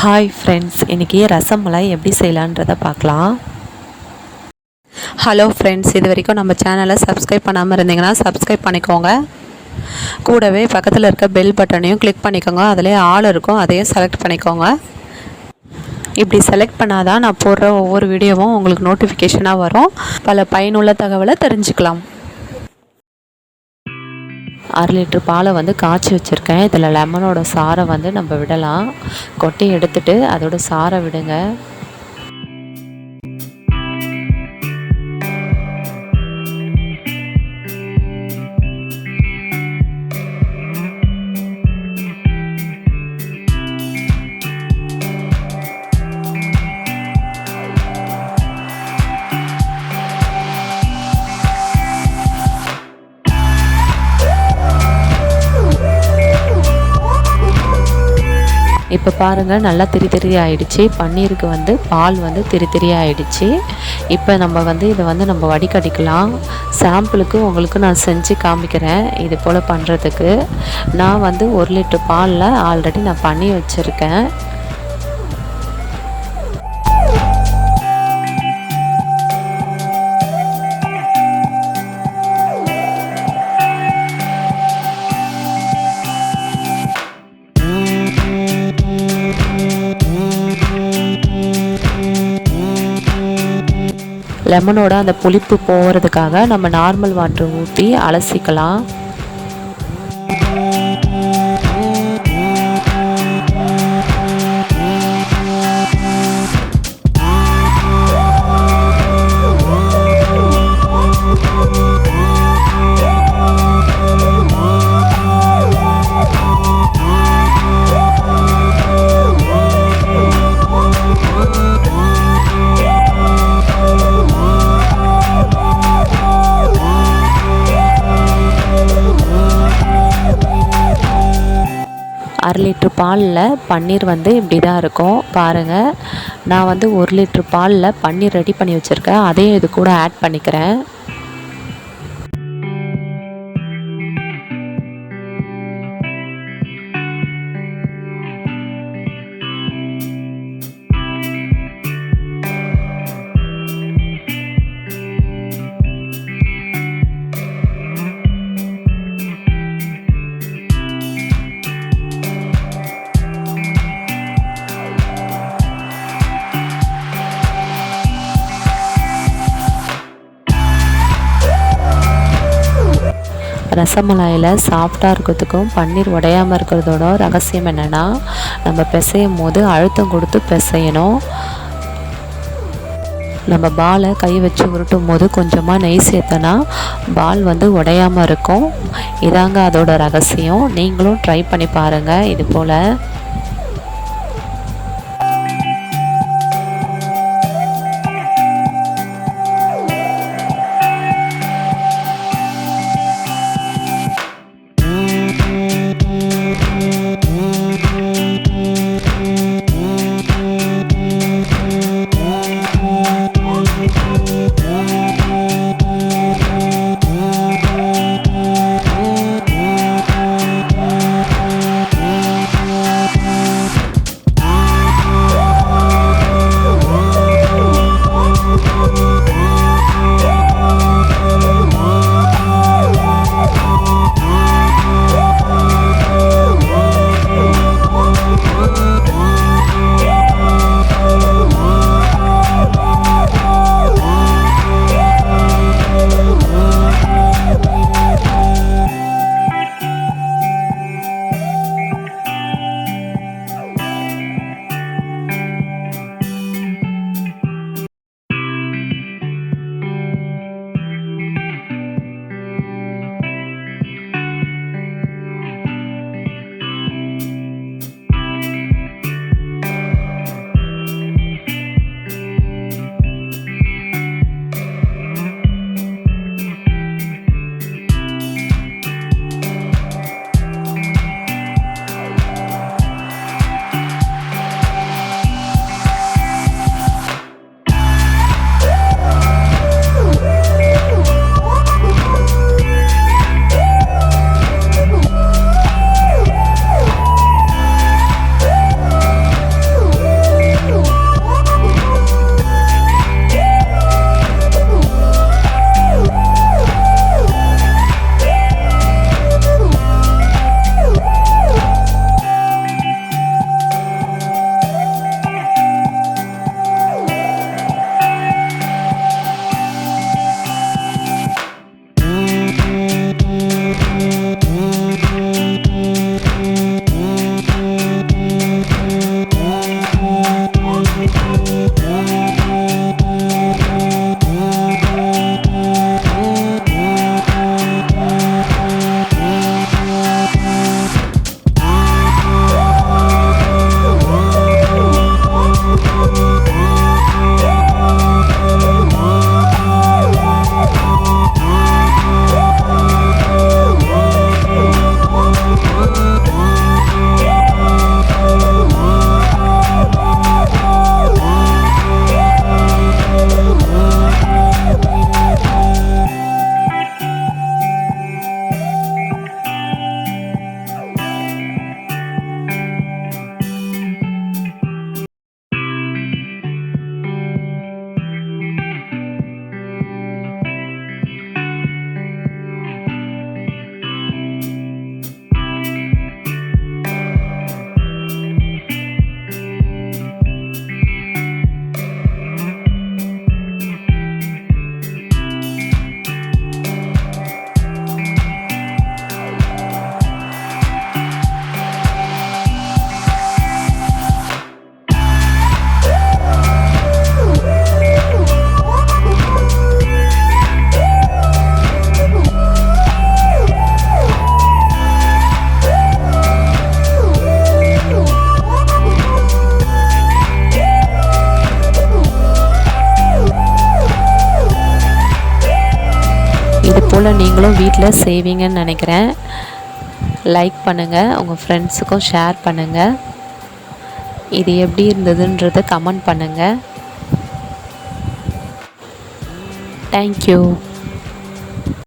Hi friends, இன்றைக்கி ரசமலாய் எப்படி செய்யலான்றதை பார்க்கலாம். ஹலோ ஃப்ரெண்ட்ஸ், இது வரைக்கும் நம்ம சேனலை சப்ஸ்கிரைப் பண்ணாமல் இருந்தீங்கன்னா சப்ஸ்கிரைப் பண்ணிக்கோங்க. கூடவே பக்கத்தில் இருக்க பெல் பட்டனையும் கிளிக் பண்ணிக்கோங்க. அதிலே ஆல் இருக்கும், அதையும் செலக்ட் பண்ணிக்கோங்க. இப்படி செலக்ட் பண்ணால் தான் நான் போடுற ஒவ்வொரு வீடியோவும் உங்களுக்கு நோட்டிஃபிகேஷனாக வரும். பல பயனுள்ள தகவலை தெரிஞ்சுக்கலாம். 1/2 லிட்டர் பாலை காய்ச்சி வச்சுருக்கேன். இதில் லெமனோட சாறை நம்ம விடலாம். கொட்டி எடுத்துட்டு அதோட சாறை விடுங்க. இப்போ பாருங்கள், நல்லா திரி ஆகிடுச்சு. பன்னீருக்கு பால் திரி ஆகிடுச்சு. இப்போ நம்ம இதை நம்ம வடிகட்டிக்கலாம். சாம்பிளுக்கு உங்களுக்கு நான் செஞ்சு காமிக்கிறேன். இது போல் பண்ணுறதுக்கு நான் 1 லிட்டர் பாலில் ஆல்ரெடி நான் பண்ணி வச்சுருக்கேன். லெமனோட அந்த புளிப்பு போகிறதுக்காக நம்ம நார்மல் வாட்டர் ஊற்றி அலசிக்கலாம். அரை லிட்டர் பாலில் பன்னீர் இப்படி தான் இருக்கும். பாருங்கள், நான் 1 லிட்டர் பாலில் பன்னீர் ரெடி பண்ணி வச்சுருக்கேன். அதையும் இது கூட ஆட் பண்ணிக்கிறேன். ரசமலாயில் சாஃப்டாக இருக்கிறதுக்கும் பன்னீர் உடையாமல் இருக்கிறதோட ரகசியம் என்னென்னா, நம்ம பிசையும் போது அழுத்தம் கொடுத்து பிசையணும். நம்ம பாலை கை வச்சு உருட்டும் போது கொஞ்சமாக நெய் சேர்த்தனா பால் உடையாமல் இருக்கும். இதாங்க அதோட ரகசியம். நீங்களும் ட்ரை பண்ணி பாருங்கள் இது போல். போல் நீங்களும் வீட்டில் செய்வீங்கன்னு நினைக்கிறேன். லைக் பண்ணுங்கள், உங்கள் ஃப்ரெண்ட்ஸுக்கும் ஷேர் பண்ணுங்கள். இது எப்படி இருந்ததுன்றதை கமெண்ட் பண்ணுங்கள். தேங்க்யூ.